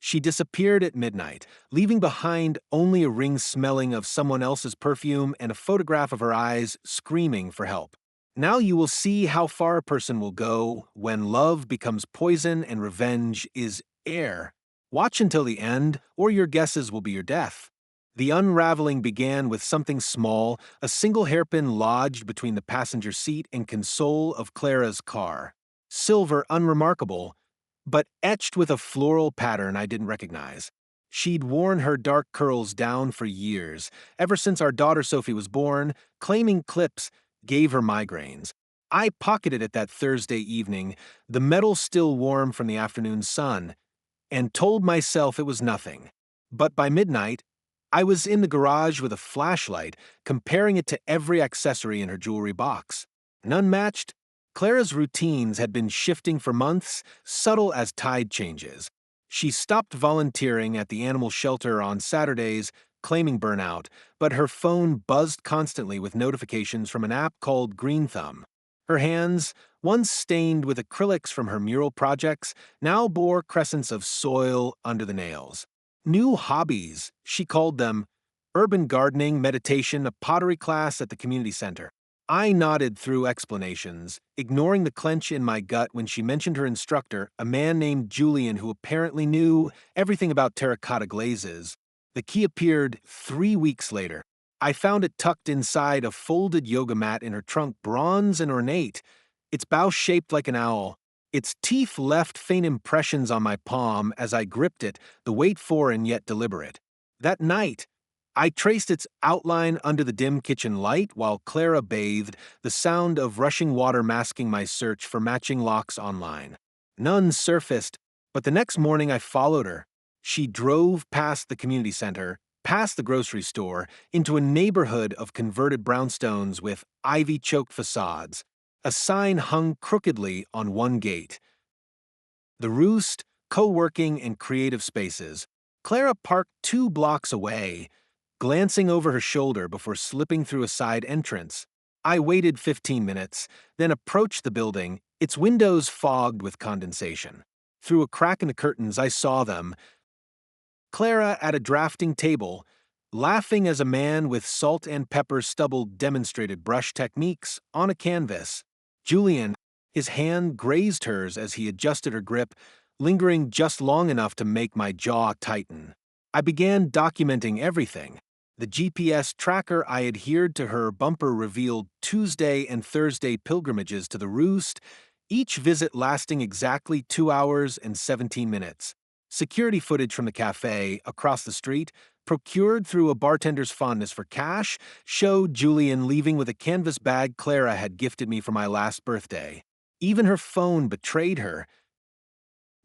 She disappeared at midnight, leaving behind only a ring smelling of someone else's perfume and a photograph of her eyes screaming for help. Now you will see how far a person will go when love becomes poison and revenge is air. Watch until the end, or your guesses will be your death. The unraveling began with something small, a single hairpin lodged between the passenger seat and console of Clara's car. Silver, unremarkable, but etched with a floral pattern I didn't recognize. She'd worn her dark curls down for years, ever since our daughter Sophie was born. Claiming clips gave her migraines. I pocketed it that Thursday evening, the metal still warm from the afternoon sun, and told myself it was nothing. But by midnight, I was in the garage with a flashlight, comparing it to every accessory in her jewelry box. None matched. Clara's routines had been shifting for months, subtle as tide changes. She stopped volunteering at the animal shelter on Saturdays, claiming burnout, but her phone buzzed constantly with notifications from an app called Green Thumb. Her hands, once stained with acrylics from her mural projects, now bore crescents of soil under the nails. New hobbies, she called them: urban gardening, meditation, a pottery class at the community center. I nodded through explanations, ignoring the clench in my gut when she mentioned her instructor, a man named Julian who apparently knew everything about terracotta glazes. The key appeared 3 weeks later. I found it tucked inside a folded yoga mat in her trunk, bronze and ornate, its bow shaped like an owl. Its teeth left faint impressions on my palm as I gripped it, the weight foreign yet deliberate. That night, I traced its outline under the dim kitchen light while Clara bathed, the sound of rushing water masking my search for matching locks online. None surfaced, but the next morning I followed her. She drove past the community center, past the grocery store, into a neighborhood of converted brownstones with ivy-choked facades. A sign hung crookedly on one gate. The Roost, co-working and creative spaces. Clara parked 2 blocks away, glancing over her shoulder before slipping through a side entrance. I waited 15 minutes, then approached the building, its windows fogged with condensation. Through a crack in the curtains, I saw them. Clara at a drafting table, laughing as a man with salt and pepper stubble demonstrated brush techniques on a canvas. Julian, his hand grazed hers as he adjusted her grip, lingering just long enough to make my jaw tighten. I began documenting everything. The GPS tracker I adhered to her bumper revealed Tuesday and Thursday pilgrimages to the Roost, each visit lasting exactly 2 hours and 17 minutes. Security footage from the cafe across the street, procured through a bartender's fondness for cash, showed Julian leaving with a canvas bag Clara had gifted me for my last birthday. Even her phone betrayed her.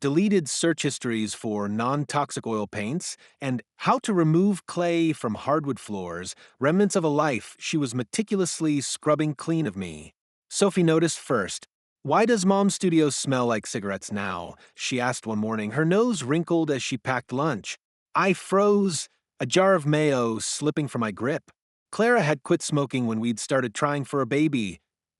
Deleted search histories for non-toxic oil paints and how to remove clay from hardwood floors, remnants of a life she was meticulously scrubbing clean of me. Sophie noticed first. "Why does Mom's studio smell like cigarettes now?" she asked one morning, her nose wrinkled as she packed lunch. I froze, a jar of mayo slipping from my grip. Clara had quit smoking when we'd started trying for a baby.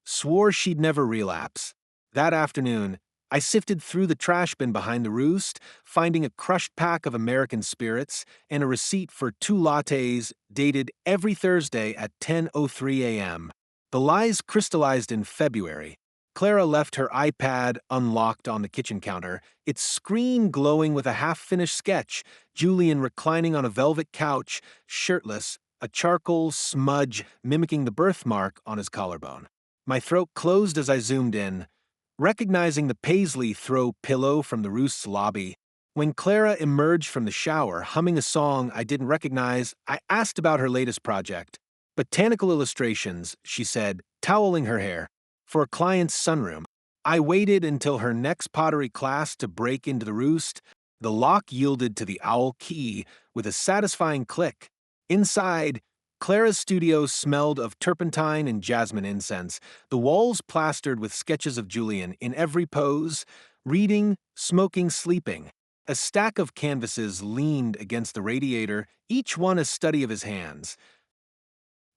Swore she'd never relapse. That afternoon, I sifted through the trash bin behind the Roost, finding a crushed pack of American spirits and a receipt for 2 lattes dated every Thursday at 10:03 a.m. The lies crystallized in February. Clara left her iPad unlocked on the kitchen counter, its screen glowing with a half-finished sketch, Julian reclining on a velvet couch, shirtless, a charcoal smudge mimicking the birthmark on his collarbone. My throat closed as I zoomed in, recognizing the paisley throw pillow from the Roost's lobby. When Clara emerged from the shower, humming a song I didn't recognize, I asked about her latest project. "Botanical illustrations," she said, toweling her hair, "for a client's sunroom." I waited until her next pottery class to break into the Roost. The lock yielded to the owl key with a satisfying click. Inside, Clara's studio smelled of turpentine and jasmine incense, the walls plastered with sketches of Julian in every pose, reading, smoking, sleeping. A stack of canvases leaned against the radiator, each one a study of his hands.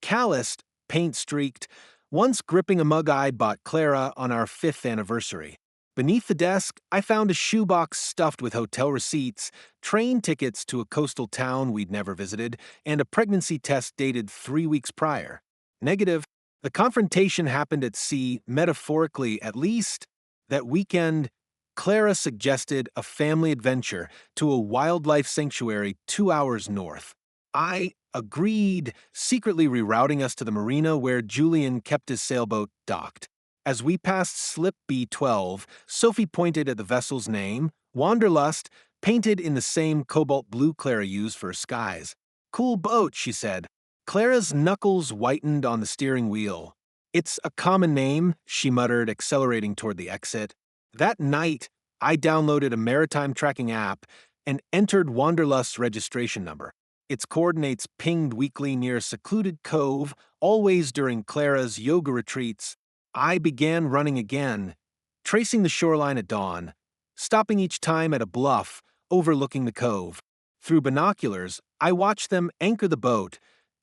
Calloused, paint-streaked, once gripping a mug I bought Clara on our 5th anniversary. Beneath the desk, I found a shoebox stuffed with hotel receipts, train tickets to a coastal town we'd never visited, and a pregnancy test dated 3 weeks prior. Negative. The confrontation happened at sea, metaphorically at least. That weekend, Clara suggested a family adventure to a wildlife sanctuary 2 hours north. I agreed, secretly rerouting us to the marina where Julian kept his sailboat docked. As we passed Slip B12, Sophie pointed at the vessel's name, Wanderlust, painted in the same cobalt blue Clara used for her skies. "Cool boat," she said. Clara's knuckles whitened on the steering wheel. "It's a common name," she muttered, accelerating toward the exit. That night, I downloaded a maritime tracking app and entered Wanderlust's registration number. Its coordinates pinged weekly near a secluded cove, always during Clara's yoga retreats. I began running again, tracing the shoreline at dawn, stopping each time at a bluff overlooking the cove. Through binoculars, I watched them anchor the boat,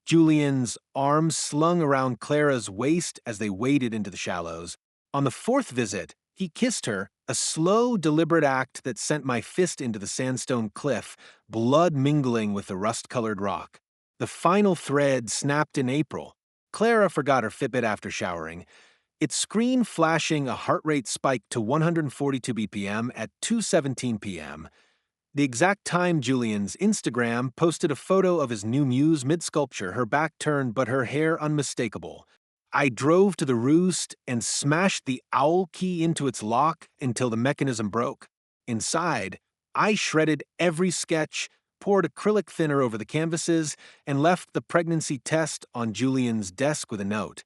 Julian's arms slung around Clara's waist as they waded into the shallows. On the fourth visit, he kissed her, a slow, deliberate act that sent my fist into the sandstone cliff, blood mingling with the rust-colored rock. The final thread snapped in April. Clara forgot her Fitbit after showering, its screen flashing a heart rate spike to 142 BPM at 2:17 p.m. The exact time Julian's Instagram posted a photo of his new muse mid-sculpture, her back turned but her hair unmistakable. I drove to the roost and smashed the owl key into its lock until the mechanism broke. Inside, I shredded every sketch, poured acrylic thinner over the canvases, and left the pregnancy test on Julian's desk with a note.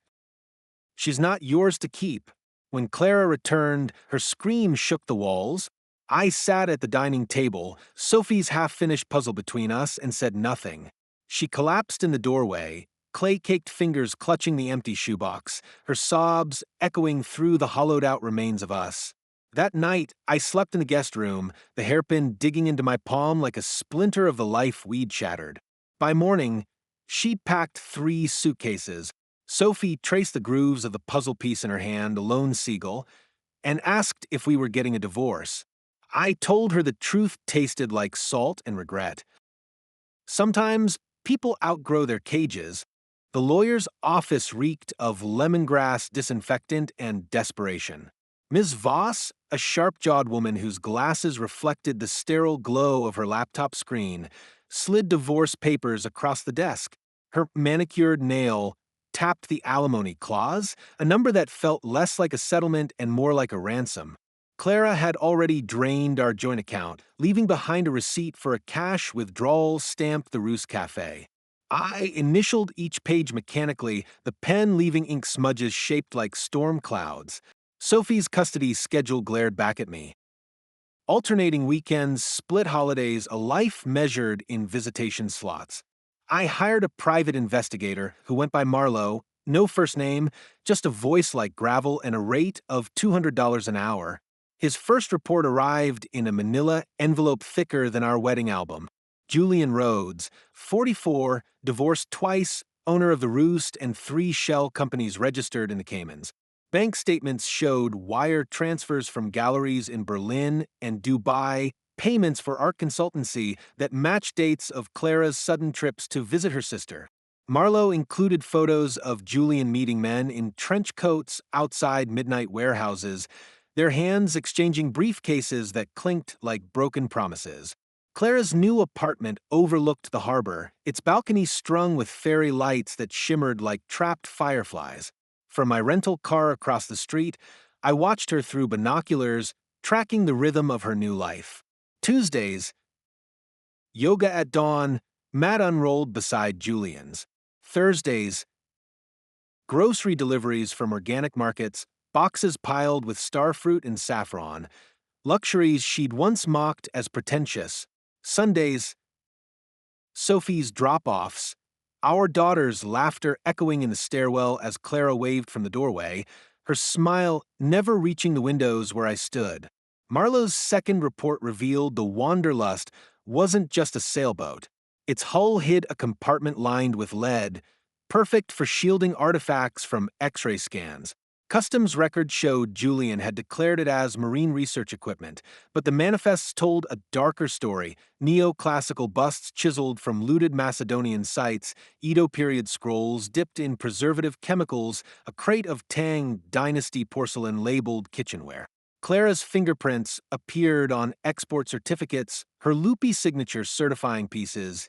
"She's not yours to keep." When Clara returned, her scream shook the walls. I sat at the dining table, Sophie's half-finished puzzle between us, and said nothing. She collapsed in the doorway, clay-caked fingers clutching the empty shoebox, her sobs echoing through the hollowed-out remains of us. That night, I slept in the guest room, the hairpin digging into my palm like a splinter of the life we'd shattered. By morning, she'd packed 3 suitcases. Sophie traced the grooves of the puzzle piece in her hand, a lone seagull, and asked if we were getting a divorce. I told her the truth tasted like salt and regret. Sometimes people outgrow their cages. The lawyer's office reeked of lemongrass disinfectant and desperation. Ms. Voss, a sharp-jawed woman whose glasses reflected the sterile glow of her laptop screen, slid divorce papers across the desk. Her manicured nail tapped the alimony clause, a number that felt less like a settlement and more like a ransom. Clara had already drained our joint account, leaving behind a receipt for a cash withdrawal stamped the Roost Cafe. I initialed each page mechanically, the pen leaving ink smudges shaped like storm clouds. Sophie's custody schedule glared back at me. Alternating weekends, split holidays, a life measured in visitation slots. I hired a private investigator who went by Marlowe, no first name, just a voice like gravel and a rate of $200 an hour. His first report arrived in a manila envelope thicker than our wedding album. Julian Rhodes, 44, divorced twice, owner of the Roost and 3 shell companies registered in the Caymans. Bank statements showed wire transfers from galleries in Berlin and Dubai, payments for art consultancy that matched dates of Clara's sudden trips to visit her sister. Marlowe included photos of Julian meeting men in trench coats outside midnight warehouses, their hands exchanging briefcases that clinked like broken promises. Clara's new apartment overlooked the harbor, its balcony strung with fairy lights that shimmered like trapped fireflies. From my rental car across the street, I watched her through binoculars, tracking the rhythm of her new life. Tuesdays, yoga at dawn, mat unrolled beside Julian's. Thursdays, grocery deliveries from organic markets, boxes piled with starfruit and saffron, luxuries she'd once mocked as pretentious. Sundays, Sophie's drop-offs, our daughter's laughter echoing in the stairwell as Clara waved from the doorway, her smile never reaching the windows where I stood. Marlowe's second report revealed the Wanderlust wasn't just a sailboat. Its hull hid a compartment lined with lead, perfect for shielding artifacts from X-ray scans. Customs records showed Julian had declared it as marine research equipment, but the manifests told a darker story: neoclassical busts chiseled from looted Macedonian sites, Edo period scrolls dipped in preservative chemicals, a crate of Tang Dynasty porcelain labeled kitchenware. Clara's fingerprints appeared on export certificates, her loopy signature certifying pieces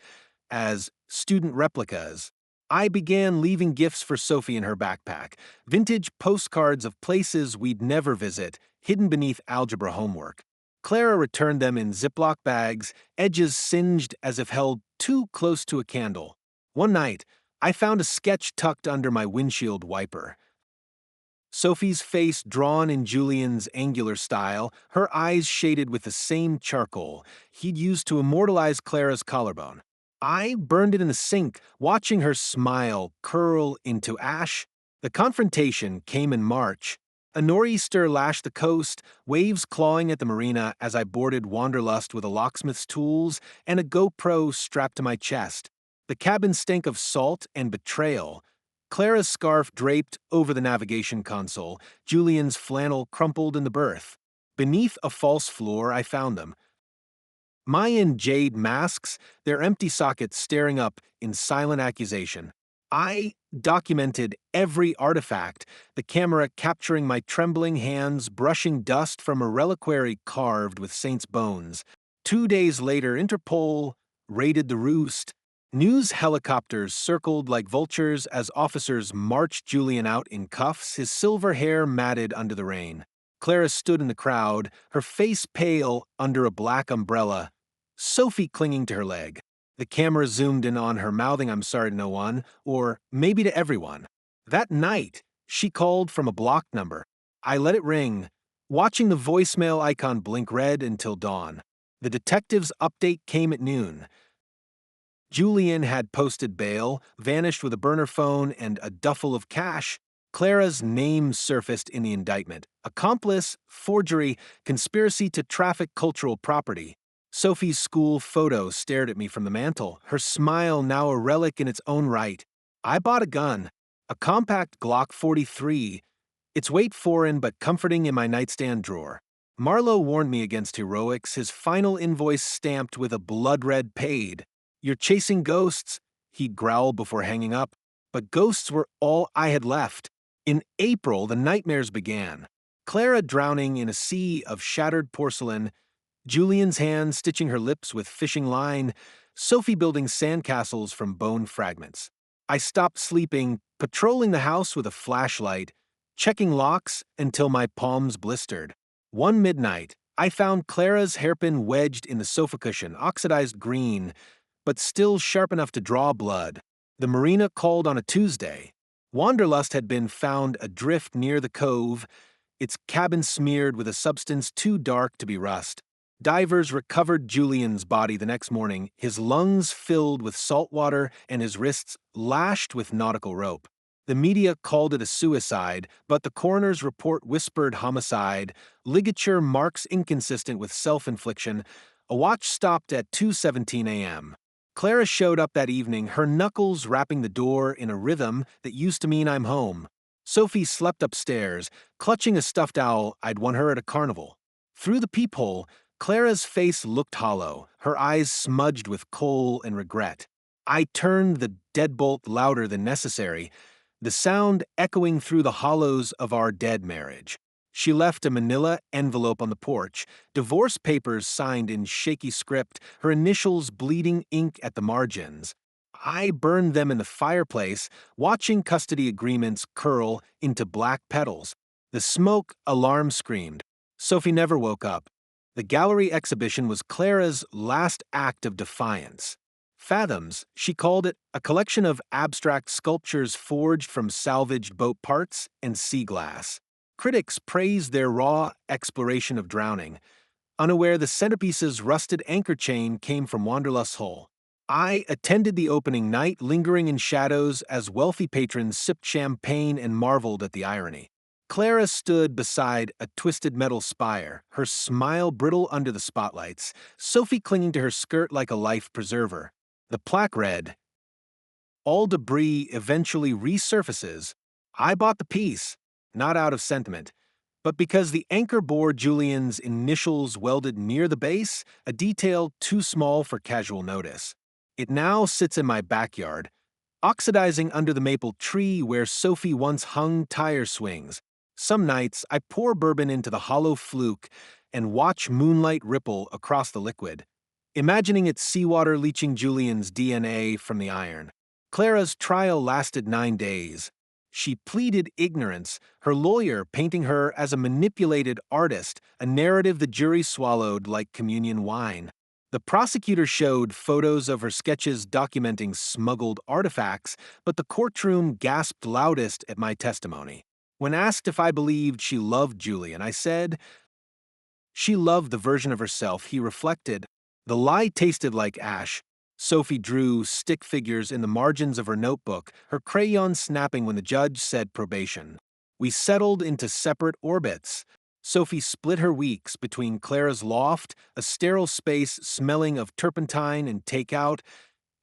as student replicas. I began leaving gifts for Sophie in her backpack, vintage postcards of places we'd never visit, hidden beneath algebra homework. Clara returned them in Ziploc bags, edges singed as if held too close to a candle. One night, I found a sketch tucked under my windshield wiper. Sophie's face drawn in Julian's angular style, her eyes shaded with the same charcoal he'd used to immortalize Clara's collarbone. I burned it in the sink, watching her smile curl into ash. The confrontation came in March. A nor'easter lashed the coast, waves clawing at the marina as I boarded Wanderlust with a locksmith's tools and a GoPro strapped to my chest. The cabin stank of salt and betrayal. Clara's scarf draped over the navigation console, Julian's flannel crumpled in the berth. Beneath a false floor, I found them. Mayan jade masks, their empty sockets staring up in silent accusation. I documented every artifact, the camera capturing my trembling hands brushing dust from a reliquary carved with saints' bones. 2 days later, Interpol raided the roost. News helicopters circled like vultures as officers marched Julian out in cuffs, his silver hair matted under the rain. Clara stood in the crowd, her face pale under a black umbrella, Sophie clinging to her leg. The camera zoomed in on her, mouthing "I'm sorry to no one," or maybe to everyone. That night, she called from a blocked number. I let it ring, watching the voicemail icon blink red until dawn. The detective's update came at noon. Julian had posted bail, vanished with a burner phone and a duffel of cash. Clara's name surfaced in the indictment: accomplice, forgery, conspiracy to traffic cultural property. Sophie's school photo stared at me from the mantel, her smile now a relic in its own right. I bought a gun, a compact Glock 43, its weight foreign but comforting in my nightstand drawer. Marlowe warned me against heroics, his final invoice stamped with a blood-red paid. "You're chasing ghosts," he'd growl before hanging up. But ghosts were all I had left. In April, the nightmares began. Clara drowning in a sea of shattered porcelain, Julian's hand stitching her lips with fishing line, Sophie building sandcastles from bone fragments. I stopped sleeping, patrolling the house with a flashlight, checking locks until my palms blistered. One midnight, I found Clara's hairpin wedged in the sofa cushion, oxidized green, but still sharp enough to draw blood. The marina called on a Tuesday. Wanderlust had been found adrift near the cove, its cabin smeared with a substance too dark to be rust. Divers recovered Julian's body the next morning, his lungs filled with salt water and his wrists lashed with nautical rope. The media called it a suicide, but the coroner's report whispered homicide, ligature marks inconsistent with self-infliction. A watch stopped at 2:17 a.m. Clara showed up that evening, her knuckles rapping the door in a rhythm that used to mean I'm home. Sophie slept upstairs, clutching a stuffed owl I'd won her at a carnival. Through the peephole, Clara's face looked hollow, her eyes smudged with coal and regret. I turned the deadbolt louder than necessary, the sound echoing through the hollows of our dead marriage. She left a manila envelope on the porch, divorce papers signed in shaky script, her initials bleeding ink at the margins. I burned them in the fireplace, watching custody agreements curl into black petals. The smoke alarm screamed. Sophie never woke up. The gallery exhibition was Clara's last act of defiance. Fathoms, she called it, a collection of abstract sculptures forged from salvaged boat parts and sea glass. Critics praised their raw exploration of drowning, unaware the centerpiece's rusted anchor chain came from Wanderlust's hull. I attended the opening night, lingering in shadows as wealthy patrons sipped champagne and marveled at the irony. Clara stood beside a twisted metal spire, her smile brittle under the spotlights, Sophie clinging to her skirt like a life preserver. The plaque read, "All debris eventually resurfaces. I bought the piece. not out of sentiment, but because the anchor bore Julian's initials welded near the base, a detail too small for casual notice. It now sits in my backyard, oxidizing under the maple tree where Sophie once hung tire swings. Some nights, I pour bourbon into the hollow fluke and watch moonlight ripple across the liquid, imagining its seawater leaching Julian's DNA from the iron. Clara's trial lasted 9 days. She pleaded ignorance, her lawyer painting her as a manipulated artist, a narrative the jury swallowed like communion wine. The prosecutor showed photos of her sketches documenting smuggled artifacts, but the courtroom gasped loudest at my testimony. When asked if I believed she loved Julian, I said she loved the version of herself he reflected. The lie tasted like ash. Sophie drew stick figures in the margins of her notebook, her crayon snapping when the judge said probation. We settled into separate orbits. Sophie split her weeks between Clara's loft, a sterile space smelling of turpentine and takeout,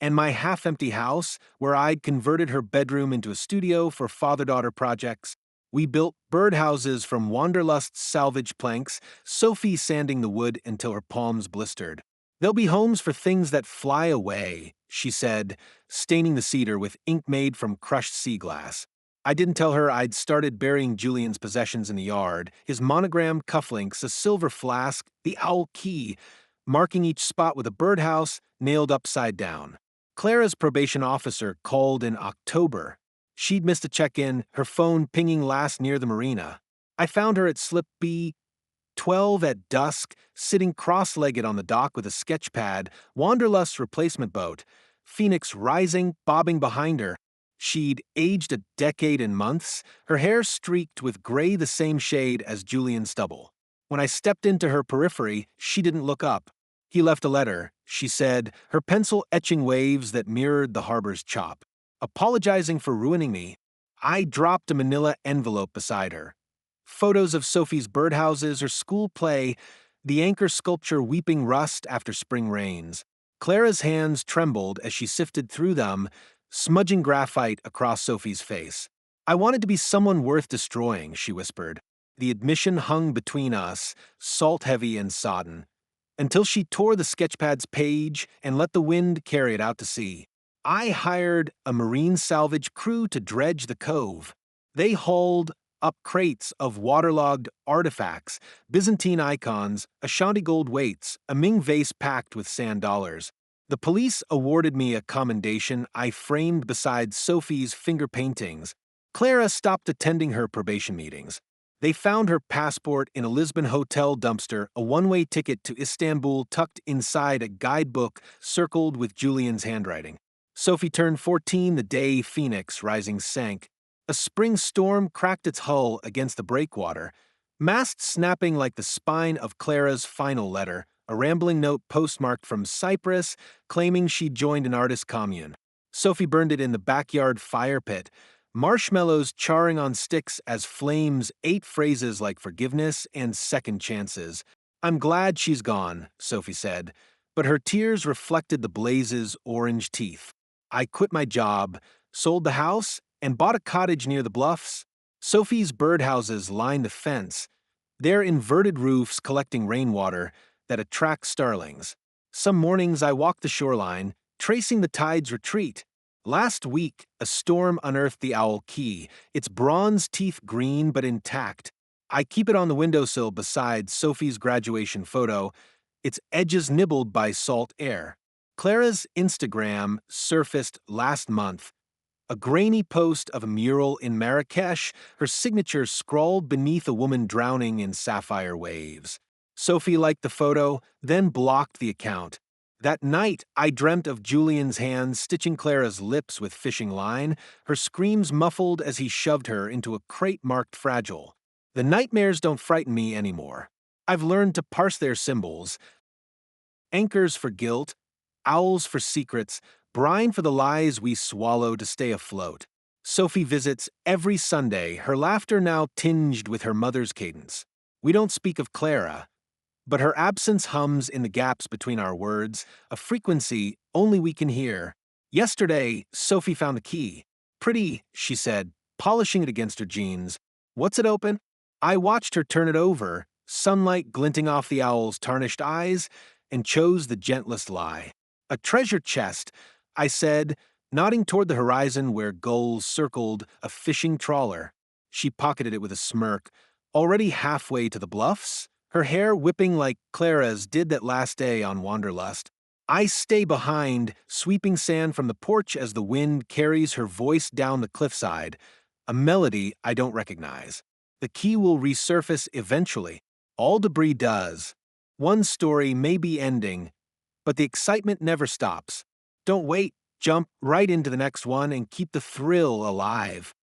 and my half-empty house, where I'd converted her bedroom into a studio for father-daughter projects. We built birdhouses from Wanderlust's salvage planks, Sophie sanding the wood until her palms blistered. "There'll be homes for things that fly away," she said, staining the cedar with ink made from crushed sea glass. I didn't tell her I'd started burying Julian's possessions in the yard, his monogrammed cufflinks, a silver flask, the owl key, marking each spot with a birdhouse nailed upside down. Clara's probation officer called in October. She'd missed a check-in, her phone pinging last near the marina. I found her at slip B12 at dusk, sitting cross-legged on the dock with a sketch pad, Wanderlust's replacement boat, Phoenix rising, bobbing behind her. She'd aged a decade in months, her hair streaked with gray the same shade as Julian's stubble. When I stepped into her periphery, she didn't look up. "He left a letter," she said, her pencil etching waves that mirrored the harbor's chop. "Apologizing for ruining me." I dropped a manila envelope beside her. Photos of Sophie's birdhouses, her school play, the anchor sculpture weeping rust after spring rains. Clara's hands trembled as she sifted through them, smudging graphite across Sophie's face. "I wanted to be someone worth destroying," she whispered. The admission hung between us, salt-heavy and sodden, until she tore the sketchpad's page and let the wind carry it out to sea. I hired a marine salvage crew to dredge the cove. They hauled up crates of waterlogged artifacts, Byzantine icons, Ashanti gold weights, a Ming vase packed with sand dollars. The police awarded me a commendation I framed beside Sophie's finger paintings. Clara stopped attending her probation meetings. They found her passport in a Lisbon hotel dumpster, a one-way ticket to Istanbul tucked inside a guidebook circled with Julian's handwriting. Sophie turned 14 the day Phoenix Rising sank. A spring storm cracked its hull against the breakwater, mast snapping like the spine of Clara's final letter, a rambling note postmarked from Cyprus claiming she'd joined an artist commune. Sophie burned it in the backyard fire pit, marshmallows charring on sticks as flames ate phrases like forgiveness and second chances. "I'm glad she's gone," Sophie said, but her tears reflected the blaze's orange teeth. I quit my job, sold the house, and bought a cottage near the bluffs. Sophie's birdhouses line the fence, their inverted roofs collecting rainwater that attracts starlings. Some mornings I walk the shoreline, tracing the tide's retreat. Last week, a storm unearthed the owl key, its bronze teeth green but intact. I keep it on the windowsill beside Sophie's graduation photo, its edges nibbled by salt air. Clara's Instagram surfaced last month. A grainy post of a mural in Marrakesh, her signature scrawled beneath a woman drowning in sapphire waves. Sophie liked the photo, then blocked the account. That night, I dreamt of Julian's hands stitching Clara's lips with fishing line, her screams muffled as he shoved her into a crate marked fragile. The nightmares don't frighten me anymore. I've learned to parse their symbols. Anchors for guilt, owls for secrets, brine for the lies we swallow to stay afloat. Sophie visits every Sunday, her laughter now tinged with her mother's cadence. We don't speak of Clara, but her absence hums in the gaps between our words, a frequency only we can hear. Yesterday, Sophie found the key. "Pretty," she said, polishing it against her jeans. What's it open? I watched her turn it over, sunlight glinting off the owl's tarnished eyes, and chose the gentlest lie. A treasure chest, I said, nodding toward the horizon where gulls circled a fishing trawler. She pocketed it with a smirk, already halfway to the bluffs, her hair whipping like Clara's did that last day on Wanderlust. I stay behind, sweeping sand from the porch as the wind carries her voice down the cliffside, a melody I don't recognize. The key will resurface eventually. All debris does. One story may be ending, but the excitement never stops. Don't wait, jump right into the next one and keep the thrill alive.